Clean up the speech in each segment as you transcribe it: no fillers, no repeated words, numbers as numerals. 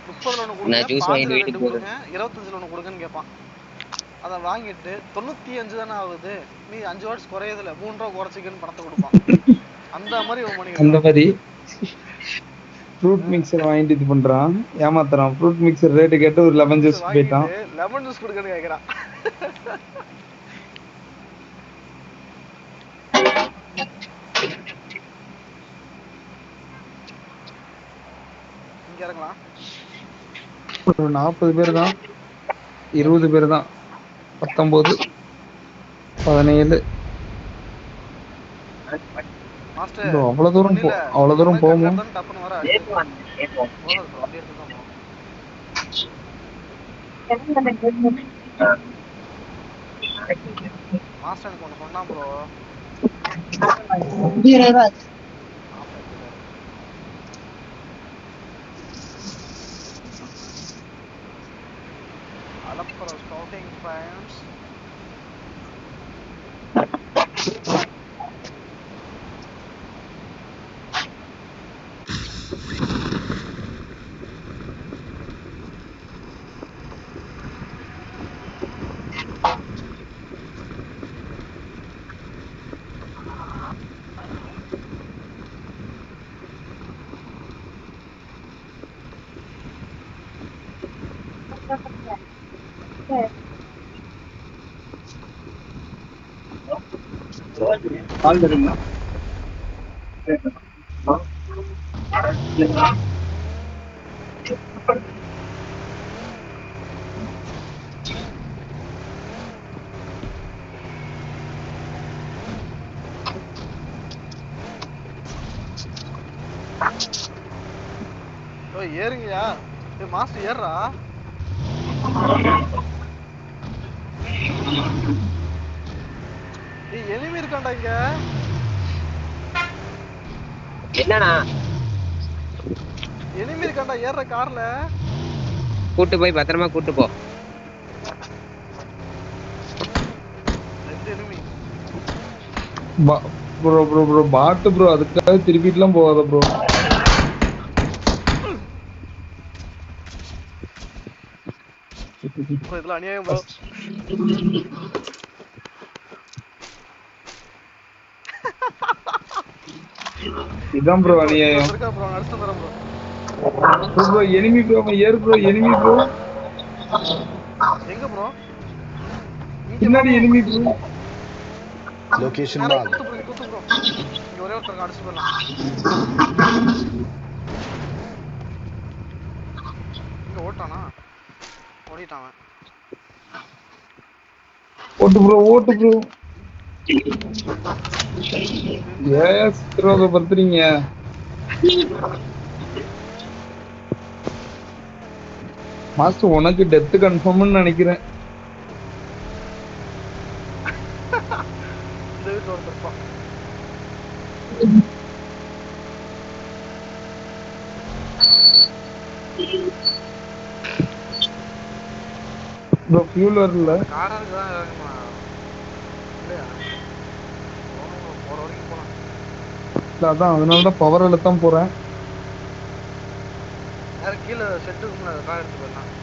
30ல ஒன்று கொடுங்க, 5ல் 2 கொடுங்க, 25ல் ஒன்று கொடுங்கன்னு கேட்பான். அதை வாங்கிட்டு 95 தானே ஆகுது, நீ 5 வாட்ஸ் குறையதில்ல, 3 ரூபா குறைச்சிக்கன்னு பணத்தை கொடுப்பான். அந்த மாதிரி இவன் பண்ணிக்கிட்டு அந்த மாதிரி ஃப்ரூட் மிக்சர் வாங்கிட்டு இது பண்றான், ஏமாத்துறான். ஃப்ரூட் மிக்சர் ரேட்டு கேட்டு ஒரு லெமன் ஜூஸ் போயிட்டான். லெமன் ஜூஸ் கொடுக்கன்னு கேட்கறான். இங்க இறங்கலாம். ஒரு 40 பேர் தான், 20 பேர் தான், 19, 17. அவ்வளவு தூரம் போகுமா? மாஸ்டர் எனக்கு ஒன்று சொன்னா ப்ரோ. அலப்பற ஸ்கவுட்டிங் ஃபேன்ஸ். ஏறுங்கயா, மாஸ்டர் ஏறா. எனிமி இருக்காண்டா இங்க. என்னடா எனிமி இருக்காண்டா, ஏற கார்ல. கூட்டு போய் பத்திரமா கூட்டு போ. 2 எனிமி. ப்ரோ பாட்டு ப்ரோ, அதுக்காக திருப்பிட்டுலாம் போகாத ப்ரோ. இதெல்லாம் அநியாயம் ப்ரோ. இதான் ப்ரோ அநியாயம். இருக்கா ப்ரோ, நடந்து வரேன் ப்ரோ. ப்ரோ எனிமி ப்ரோ, ஏர் ப்ரோ, எனிமி ப்ரோ. எங்க ப்ரோ? பின்னாடி எனிமி ப்ரோ. Location mark. குத்து ப்ரோ. இங்க ஒரே ஒருத்தர் அடிச்சு போறலாம். இங்க ஓட்டானா? ஓடிட்டான். ஓட்டு ப்ரோ, ஓட்டு ப்ரோ. ஏஸ் த்ரோக பர்த்றீங்க. மாஸ்டர் உனக்கு டெத் கன்ஃபார்ம்னு நினைக்கிறேன். இந்த வீட்டு ஒரு தப்பா. ப்ரோ ஃபியூல் வரல. காருக்கு தான் இறங்குமா? இல்லையா? போற வரைக்கும் போலாம். அதான் அதனால தான் பவர் தான் போறேன். யாரும் கீழே செட்டுக்கு முன்னாடி கார் எடுத்து போயிடலாம்.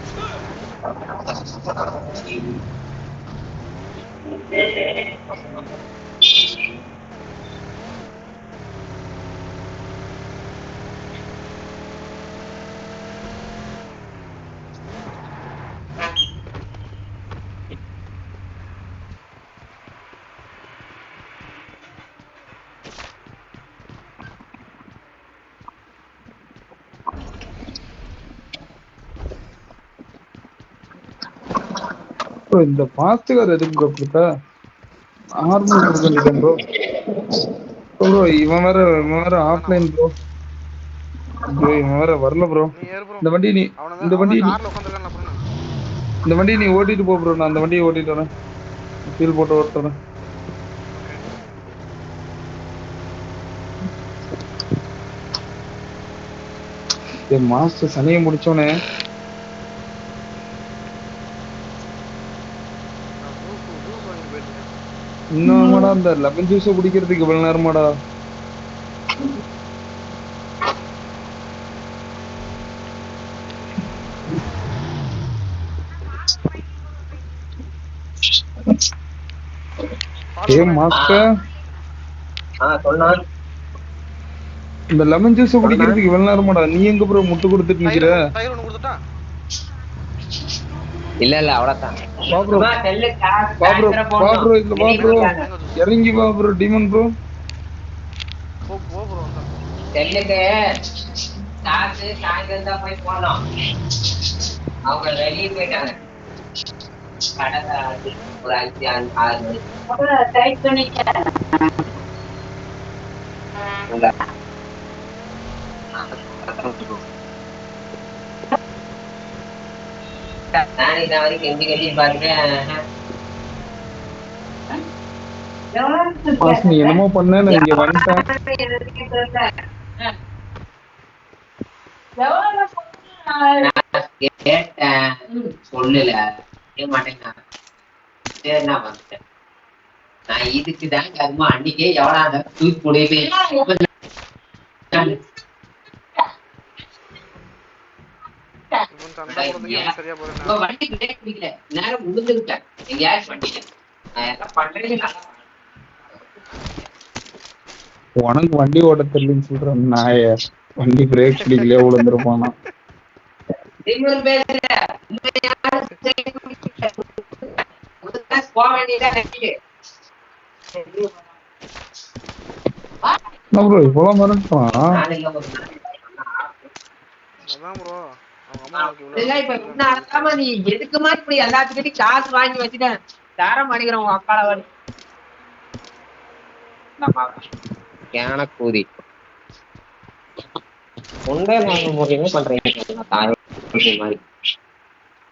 இந்த ஃபாஸ்ட் கார் எதுக்கு ப்ரோ கொடுத்த? நார்மல் கொடுத்துட்டேன் ப்ரோ. ப்ரோ இவன் வேற ஆஃப்லைன் ப்ரோ. இவன் வேற வரல ப்ரோ. இந்த வண்டி நீ ஓட்டிட்டு போ ப்ரோ. நான் அந்த வண்டியை ஓட்டிட்டு வரேன். ஃபீல் போட்டு ஓட்டுறேன். மாஸ்டர் சனியை முடிச்சோன்னே இன்னும் அந்த லெமன் ஜூஸை குடிக்கிறதுக்கு இவ்வளவு நேரமாடா? ஏ மாஸ்டர் சொன்னா இந்த லெமன் ஜூஸ் குடிக்கிறதுக்கு இவ்வளவு நேரமாடா நீ எங்க ப்ரோ முட்டு கொடுத்துட்டு நிக்கிற டயர் ஒன்று கொடுத்துட்டா இல்ல அவ்வளவுதான் வா ப்ரோ வா ப்ரோ இல்ல வா ப்ரோ இறங்கி வா ப்ரோ டீமன் ப்ரோ போ ப்ரோ செல்லுக்கு காசு சாயந்தரம் தான் போய் போனோம் அவங்க வெளியே போயிட்டாங்க கடை ஒரு 5-6 டைட் பண்ணிட்டேன் நான் இதை வரைக்கும் கெஞ்சி கெஞ்சி பாருங்க நீ என்னமோ பண்ண நான் இங்க வந்துட்டேன் கேட்டேன் சொல்லல மாட்டேங்க சரி நான் வந்துட்டேன் நான் இதுக்குதான் கருமா அன்னைக்கே எவ்வளவு தூக்கி போடுவே வண்டி பிரேக் பிடிக்கல நேரம் முடிஞ்சுக்கிட்டேன் எங்கேயாச்சும் வண்டியில நான் என்ன பண்றேன்னு உனக்கு வண்டி ஓட்ட தெரியலன்னு சொல்றேன் நாய வண்டி பிரேக் பிடிக்கலையே விழுந்துருப்பானா ப்ரோ இவ்வளவு மிரட்டான் அதான் ப்ரோ அவங்க அம்மா நீ எதுக்கு மாதிரி இப்படி எல்லாத்துக்கிட்டையும் காசு வாங்கி வச்சுட்டேன் தரம் பண்ணிக்கிறேன் உங்க அக்கால கூதி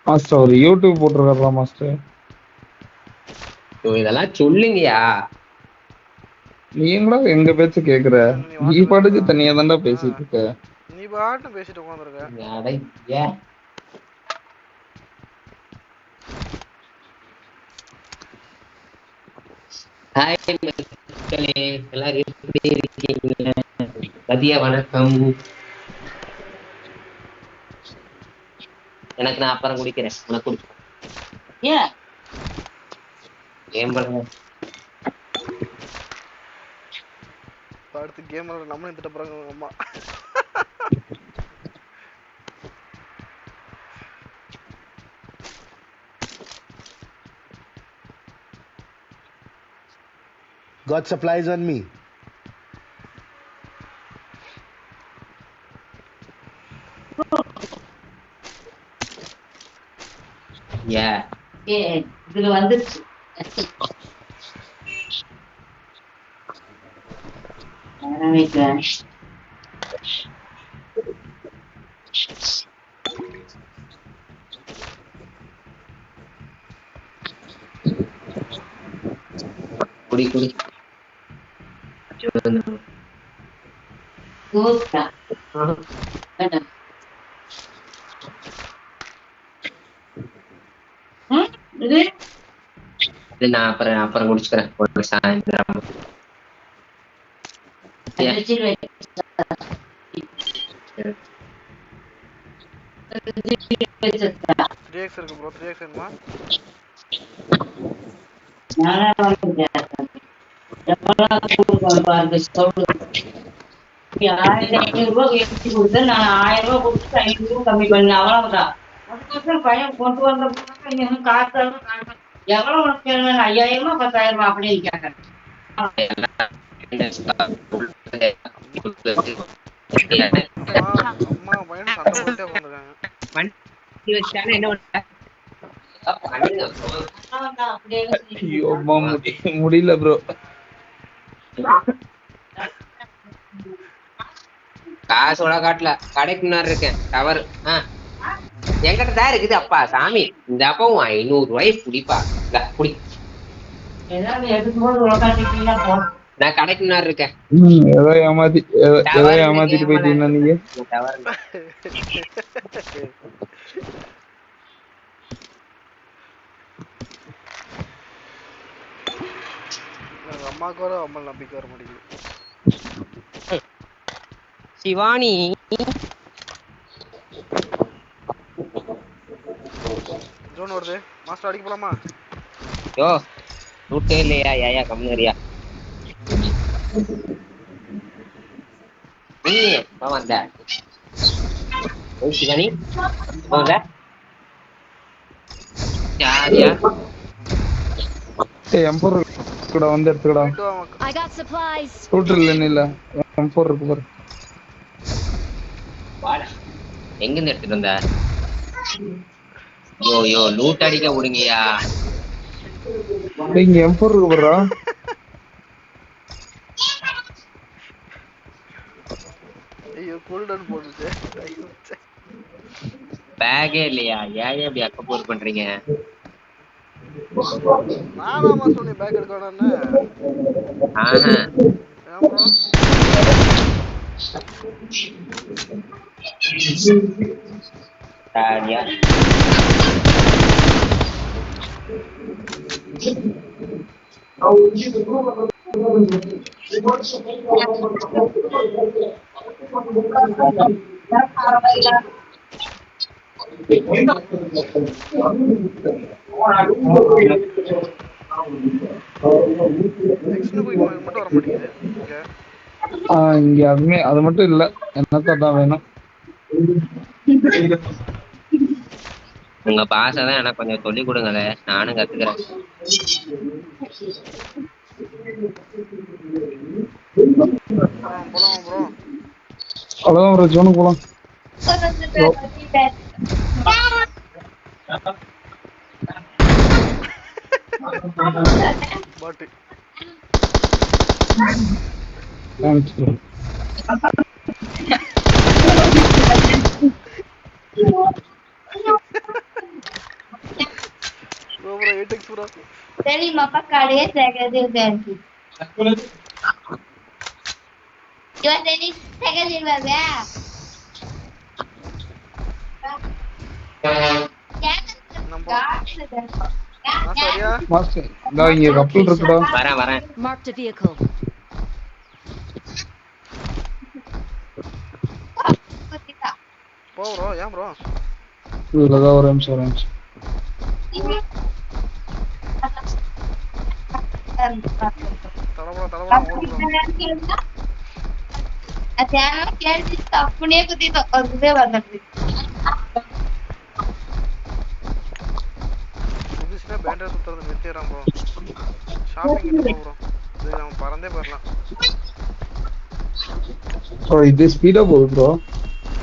மாஸ்டர் ஒரு யூடியூப் போட்டுருக்காரா மாஸ்டர் இதெல்லாம் சொல்லுங்கயா நீங்களா எங்க பேச்ச கேக்குற நீ பாட்டுக்கு தனியா தான்டா பேசிட்டு இருக்க நீ பாட்டு பேசிட்டு உட்கார்ந்திருக்க ஹாய் மக்களே எல்லாரும் எப்படி இருக்கீங்க மதிய வணக்கம் எனக்கு நான் அப்புறம் குடிக்கிறேன் உனக்கு குடிச்சு ஏன் பண்ணுங்க அடுத்து கேம் நம்ம எடுத்துட்ட போறாங்க அம்மா God supplies on me. Yeah. இதுல வந்துருச்சு குடி குடி நான் அப்புறம் குடிச்சுக்கிறேன் சாயந்தரம் இருக்கு ப்ரோ 3x வேணுமா நான் 1000 ரூபாய் கொடுத்து 500 கம்மி பண்ணேன் அவ்வளவுதான் அதுக்கப்புறம் பையன் கொண்டு வந்த காசு எவ்வளவு உனக்கு 5000 10,000 அப்படின்னு கேட்கறேன் அம்மா பையன் சண்டை போட்டே உட்கார்ந்திருக்காங்க முடியல ப்ரோ காசோட காட்டல கடைக்கு முன்னாடி இருக்கேன் டவர் என்கிட்ட தான் இருக்குது அப்பா சாமி இந்த அப்பாவும் 500 ரூபாய் குடிப்பா குடி நான் கடைக்கு முன்னாடி இருக்கேன் ஏதோ ஏமாத்திட்டு போயிட்டீங்கன்னா நீங்க அம்மாக்கு வர அம்மா நம்பிக்கை வர மாட்டேங்குது சிவானி ஜோன் வருது மாஸ்டர் அடிக்க போலாமா யோ லூட்டே இல்லையா ஏயா கம்முறியா நீ வந்த சிவனி வந்த யாரியா M4 கூட வந்து எடுத்துக்கடா. போயிட்டு வா மக்கா. I got supplies. ஷூட்டர் இல்ல M4 இருக்கு பாரு. வாடா எங்க இருந்து எடுத்துட்டு வந்த யோ லூட் அடிக்க விடுங்கயா இங்க M4 இருக்கு பாருடா. ஐயோ கூல்டன் போட்டுச்சு. ஐயோ ச்சே. பேக்கே இல்லையா ஏன் இப்படி அக்கப்போர் பண்றீங்க நானாமா சொன்னேன் பேக் எடுக்க வேணாம்னு. ஆஹா ஏன் ப்ரோ சாரியா எக்ஸ்னு குயிக் மட்டும் வர மாட்டேங்குது இங்க. இங்க அது மட்டும் இல்ல. என்னத்தான் வேணும். உங்க பாஷை தான் எனக்கு கொஞ்சம் சொல்லி கொடுங்களே நானும் கத்துக்கிறேன் போலாம் ப்ரோ. அவ்வளவுதான் ஒரு ஜோனுக்கு போலாம். பாட்டு thanks bro. Bro 8x bro. Terima pakade segadir ganti. Yo tadi segadir babe. நம்ம சரியா மாஸ்டர் இதோ இங்க கப்பல் இருக்குடா. வரேன் Marked a vehicle. போ ப்ரோ. ஏன் ப்ரோ இதுலதான் ஒரு நிமிஷம். தடபடா ஓடு ப்ரோ. Asyano கேள்வி தப்புனே குத்தி தப்பவே வந்துருச்சு. புதுசுனா பேண்டர் சுத்துறது நிறுத்திடுறான் ப்ரோ. ஷாப்பிங் கிட்ட போ ப்ரோ. இது நம்ம பறந்தே போயிடலாம். ப்ரோ இது ஸ்பீடா போகுது ப்ரோ.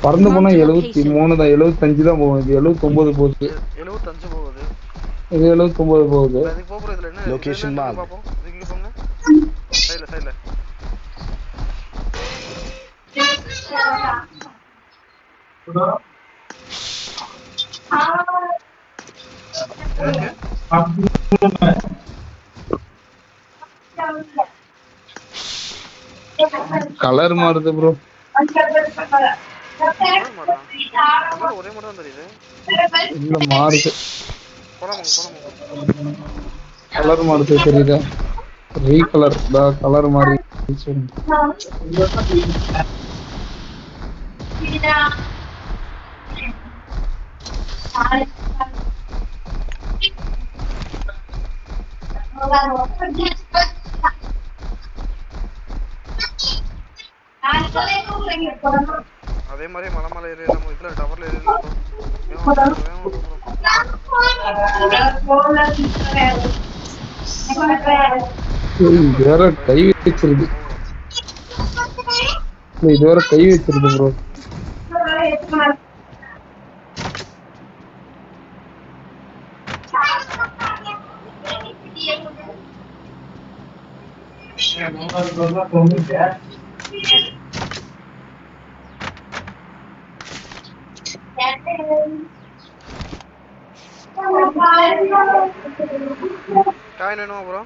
பறந்து போனா 73 தான் 75 தான் போகுது. இது 79 போகுது. 75 போகுது. இது 79 போகுது. இதுக்கு போ ப்ரோ. இதுல என்ன Location mark. பாப்போம். இதுக்கு போங்க. சைடுல கலர் மாறுது ப்ரோ. ஒரே மாதிரி தான் தெரியுது. இல்ல மாறுது. போலாம் கலர் மாறுது தெரியுதா? ரீகலர் கலர் மாறி. அதே மாதிரி மலை ஏரியா நம்ம இதுல டவர்ல ஏரியா வேற கை வச்சிருது. இது வேற கை வச்சிருது ப்ரோ. காயின் வேணுமா ப்ரோ?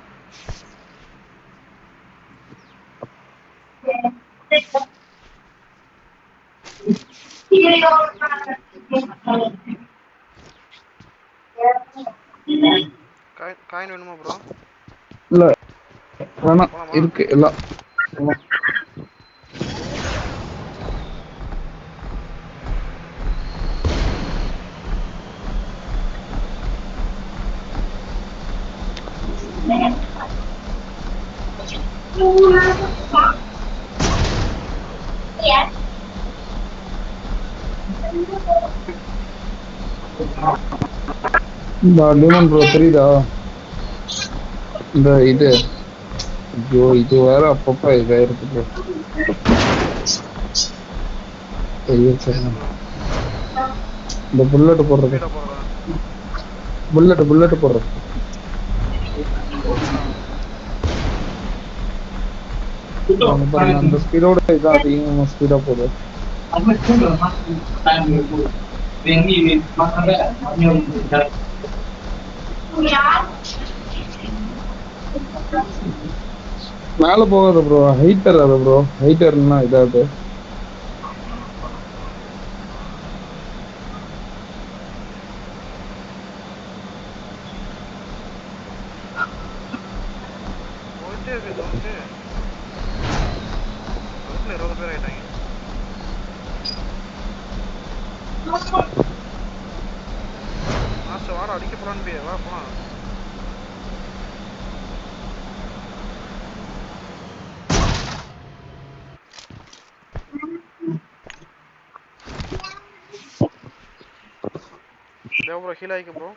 காயின் வேணுமா ப்ரோ? இல்ல வேணாம் இருக்கு எல்லாம். இந்த டிமன் ப்ரோ தெரியுதா? இந்த இது ஐயோ இது வேற அப்பப்ப இதாயிருக்கு ப்ரோ. இந்த புல்லட் போடுறது, கீழே போறதா? புல்லட் போடுறது. அவங்க பாருங்க அந்த ஸ்பீடோட இதான் அதிகமா ஸ்பீடா போகுது. மேல போகாத ப்ரோ, ஹைட்டர் அது ப்ரோ, ஹைட்டர்னா இதாது. போயிட்டே இருக்கு தோணுச்சு. அதுக்குள்ள 20 பேர் ஆயிட்டாங்க. மாஸ்டர் வாடா, அடிக்க போறான்னு வா போலாம். ப்ரோ ஹீல் ஆயிக்கு ப்ரோ.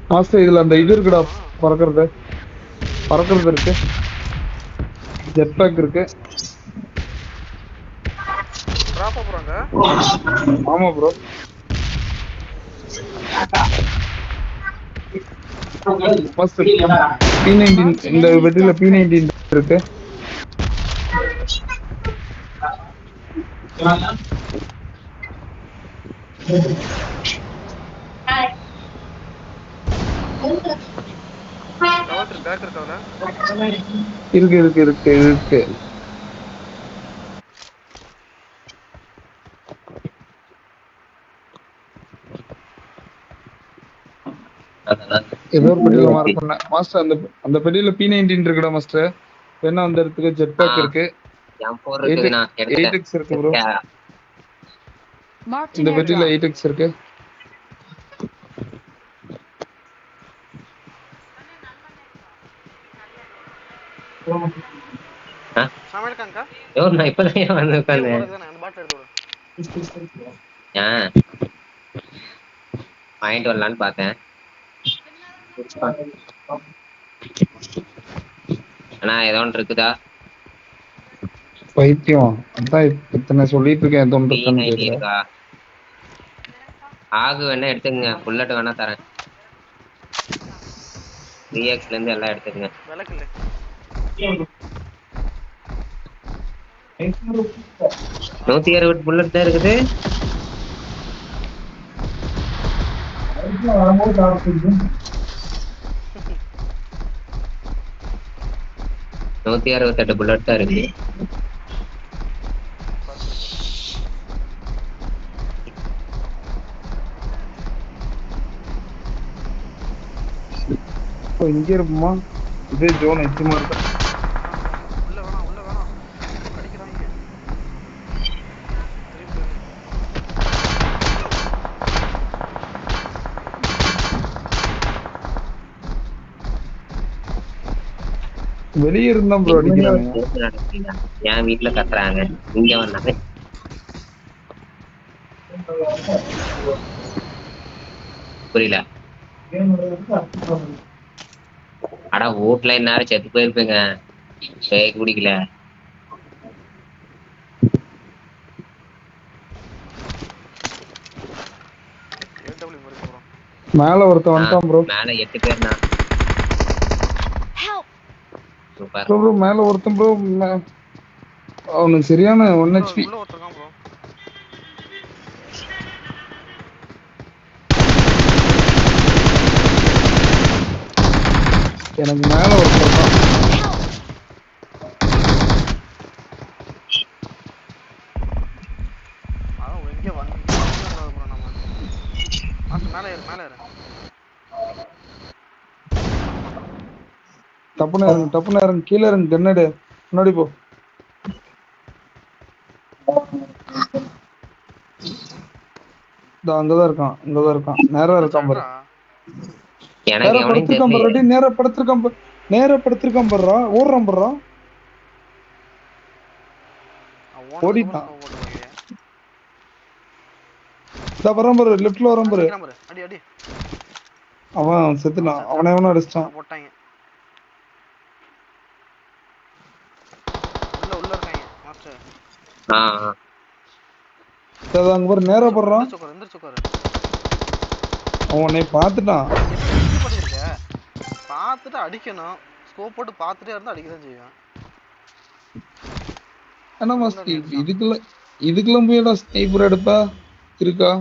மாஸ்டர் இதுல அந்த இது இருக்குடா, பறக்கிறது இருக்கு, ஜெட் பேக் இருக்கு. டிராப் போறாங்க. ஆமா ப்ரோ. மாஸ்டர் P19 இந்த வெட்டில P19 இருக்கு. கவர் பேக் இருக்காவல. இருக்கு. ஏதோ ஒரு பெட்டியில மார்க் பண்ண மாஸ்டர். அந்த பெட்டியில P19 இருக்குடா மாஸ்டர். வேணா அந்த இடத்துக்கு ஜெட் பேக் இருக்கு, M4 இருக்குது, நான் 8x இருக்கு ப்ரோ. இந்த பெட்டியில 8x இருக்கு. சமையல்காங்கா நான் இப்பதான் வந்து உட்காந்தேன். அந்த பாட்டில் எடுத்து விடு. வாங்கிட்டு வரலான்னு பார்த்தேன். ஆனா ஏதோ ஒன்று இருக்குதா பைத்தியம். அதான் இத்தனை சொல்லிட்டு இருக்கேன், எந்த ஒன்று இருக்கான்னு P90 தெரியல. இருக்கா? ஆகு வேணா எடுத்துங்க, புல்லட் வேணா தரேன். 3x இருந்து எல்லாம் எடுத்துக்கங்க. விளக்கு இல்லை. 160 புல்லட் தான் இருக்குது. நூத்தி 68 புல்லட் தான் இருக்கு. இங்கே இருப்போமா? இதே ஜோன் எச்சுமா இருக்கு. உள்ள வேணாம் அடிக்கிறாங்க. வெளியே இருந்தா ப்ரோ அடிக்கிறாங்க. என் வீட்டுல கத்துறாங்க, இங்க வந்தாங்க. புரியல. அடா வீட்டுல இந்நேரம் செத்து போயிருப்பேங்க, குடிக்கல. மேல ஒருத்த வந்துட்டான் ப்ரோ. மேல 8 பேர்னா. சூப்பர் ப்ரோ மேல ஒருத்தன் ப்ரோ. அவனுக்கு சரியான 1 HP. உள்ள ஒருத்தர்தான் ப்ரோ. எனக்கு மேல ஒருத்தன் தான். இங்க வந்து நம்ம மேல ஏறு. டப்புன்னு இறங்கு, கீழே இறங்கு, கண்ணாடி முன்னாடி போ. அங்கதான் இருக்கான், நேரா இருக்கான் பாரு. எனக்கு எவனையும் தெரியல. நேரா படுத்திருக்கான் பாருடா, ஓடுறான் பாருடா. ஓடிட்டான். இந்த வரான் பாரு, லெஃப்ட்ல வரான் பாரு. அடி அடி அவன் செத்துட்டான். அவனை எவனோ அடிச்சிட்டான். போட்டாங்க. உள்ள இருக்காங்க மாஸ்டர். அங்க பாரு, நேரா போடுறான். எந்திரிச்சு உட்காரு. அவன் உன்னை பார்த்துட்டான். பார்த்துட்டு அடிக்கணும். ஸ்கோப் போட்டு பார்த்துட்டே இருந்தா அடிக்கதான் செய்வேன். ஆனா மாஸ்டர் இதுக்கெல்லாம் போய் ஸ்னைப்பர் எடுப்பா இருக்கா?